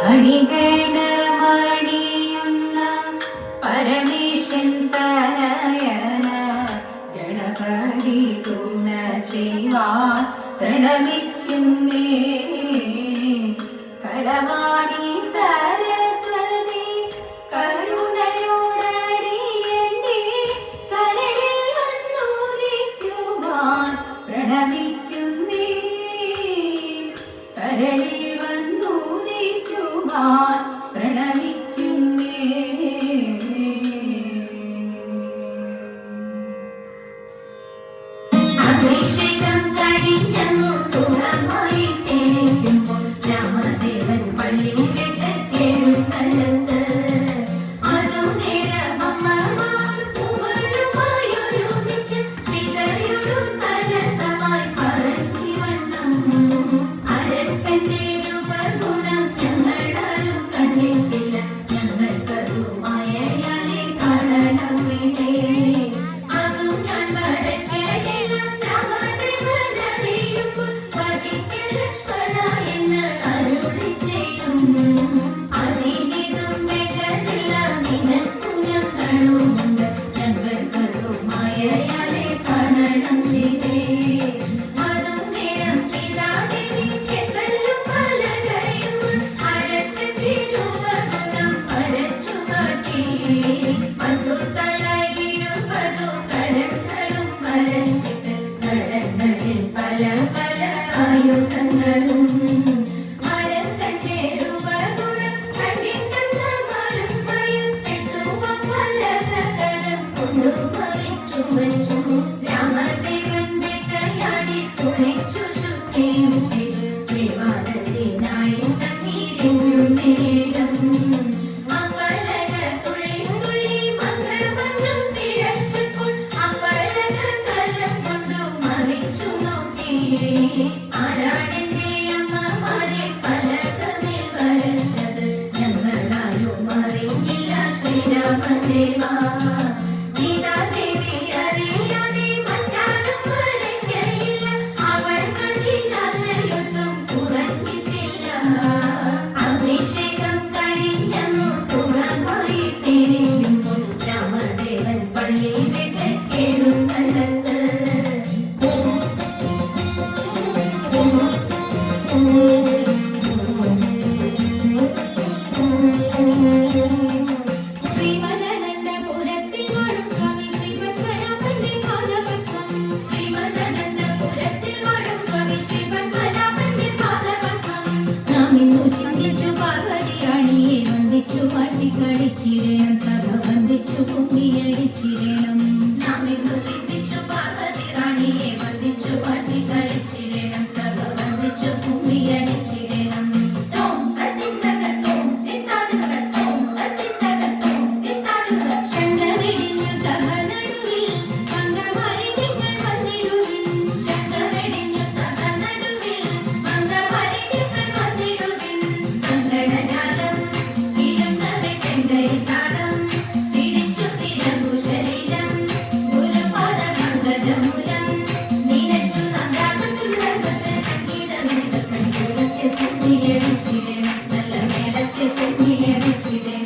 അണിഗണമണിയുന്ന പരമേശൻ തനയന ഗണപതി തുണ ചെയ്യുവാൻ പ്രണമിക്കുന്നേ. കളവാണി സരസ്വതി കരുണയോടടിയന്റെ കരളിൽ വന്നുദിക്കുവാൻ പ്രണമിക്കുന്നേ. കരളിൽ വന്നുദിക്കുവാൻ പ്രണമിക്കുന്നേ. അഭിഷേകം കഴിഞ്ഞു സുഖമായി തേടുമ്പോൾ രാമദേവൻ പള്ളി വിട്ട് എഴുന്നള്ളത്ത്. അതു നേരം അമ്മമാർ പൂവളുമായി ഒരുമിച്ച് സീതയോടു സരസമായി പറഞ്ഞു വണ്ണം. അരക്കന്റെ രൂപഗുണം ഞങ്ങളാരും കണ്ടിട്ടില്ല, ഞങ്ങൾക്കതു മായയാലെ കാണണം സീതേ. അതു ഞാൻ വരയ്ക്കയില്ല രാമദേവനറിയുമ്പോൾ വധിക്ക് ലക്ഷ്മണ എന്ന് അരുളി ചെയ്യും. അതിനിതും വേണ്ടതില്ല നിനക്കു ഞങ്ങളുമുണ്ട്, ഞങ്ങൾക്കതു മായയാലെ കാണണം സീതേ. അതു നേരം സീതാദേവി ചെങ്കല്ലും പലകയും അരക്കന്റെ രൂപഗുണം വരച്ചു കാട്ടി. 10 തല 20 കരങ്ങളും വരച്ചിട്ട് കരങ്ങളിൽ പല പല ആയുധങ്ങളും. അരക്കന്റെ രൂപഗുണം കണ്ടിട്ടെന്നവരും ഭയപ്പെട്ടു. പലകരം കൊണ്ടു മറിച്ചു വച്ചു. രാമദേവൻ വേട്ടയാടി കുളിച്ചു ശുദ്ധിയും ചെയ്തു. ദേവാലയത്തിനായി തങ്ങിയിരുന്നു നേരം. അപ്പലക തുള്ളി തുള്ളി മന്ത്രമന്ത്രം പിഴച്ചപ്പോൾ അപ്പലക കരം കൊണ്ടു മറിച്ചു നോക്കി. ആരാണെന്റെ അമ്മമാരെ പലകമേൽ വരച്ചത്, ഞങ്ങളാരും അറിഞ്ഞില്ല ശ്രീരാമദേവാ. സീതാദേവി അറിയാതെ മറ്റാരും വരയ്ക്കയില്ല, അവൾക്കതിനാശയൊട്ടും കുറഞ്ഞിട്ടില്ല. അഭിഷേകം കഴിഞ്ഞു സുഖമായി തിരിയുമ്പോൾ രാമദേവൻ പള്ളി വിട്ട് എഴുന്നള്ളത്ത്. ശ്രീമദനന്ദപുരത്തിൽ വാഴും സ്വാമി ശ്രീപത്മനാഭന്റെ പാദപത്മം. ശ്രീമദനന്ദപുരത്തിൽ വാഴും സ്വാമി ശ്രീപത്മനാഭന്റെ പാദപത്മം. നാം ഇന്നു ചിന്തിച്ചു പാർവതിയാണിയെ വന്ദിച്ചു പാട്ടിക്കളിച്ചിടണം, സഭ വന്ദിച്ചു കുമ്മിയടിച്ചിടണം. നാം ഇന്നു ചിന്തിച്ചു പാർവതി റാണിയെ വന്ദിച്ചു പാട്ടിക്കളിച്ചിടണം, സഭ വന്ദിച്ചു കുമ്മിയടിച്ചിടണം. ശങ്കവെടിഞ്ഞു സഭ നടുവിൽ മംഗമാരി നിങ്ങൾ വന്നിടുവിൻ. ശങ്കവെടിഞ്ഞു സഭ നടുവിൽ മംഗമാരി നിങ്ങൾ വന്നിടുവിൻ. കങ്കണജാലം കിലുങ്ങവെ ചെങ്കൈ താളം പിടിച്ചു തിരകുശലീലം ഗുരുപാദ പങ്കജമൂലം നിനച്ചു നാം രാഗത്തിൽ രംഗത്തിൽ സംഗീതമേളത്തിൽ കുലത്തിൽ കുമ്മിയടിച്ചിടണം, നല്ല മേളത്തിൽ കുമ്മിയടിച്ചിടണം.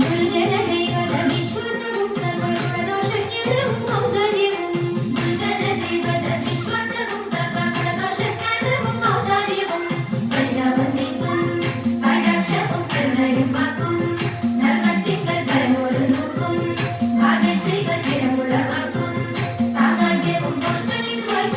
ഗുരുജന ദൈവത വിശ്വാസവും സർവഗുണദോഷജ്ഞാനവും ഔദാര്യവും. ഗുരുജന ദൈവത വിശ്വാസവും സർവഗുണദോഷജ്ഞാനവും ഔദാര്യവും. പരിതാപം കടാക്ഷവും കരുണയും വാക്കും ധർമ്മത്തിങ്കൽ പരമൊരു നോക്കും. ഭാഗ്യശ്രീകൾ ചിരമുള്ള വാക്കും സാമ്രാജ്യവും ദോഷനിധുവൽ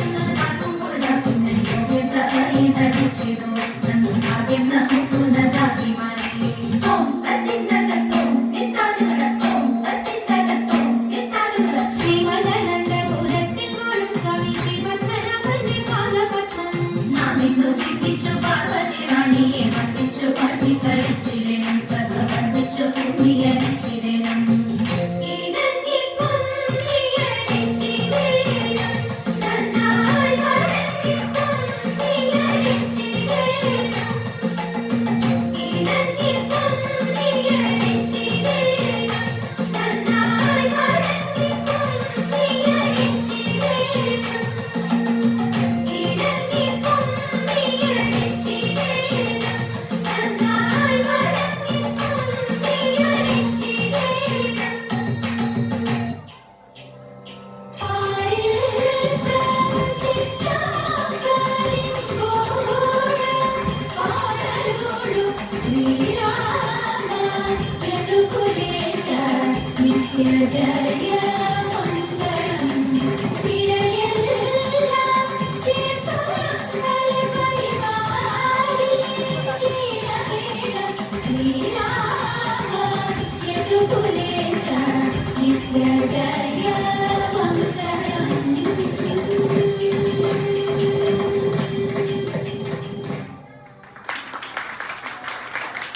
जय जय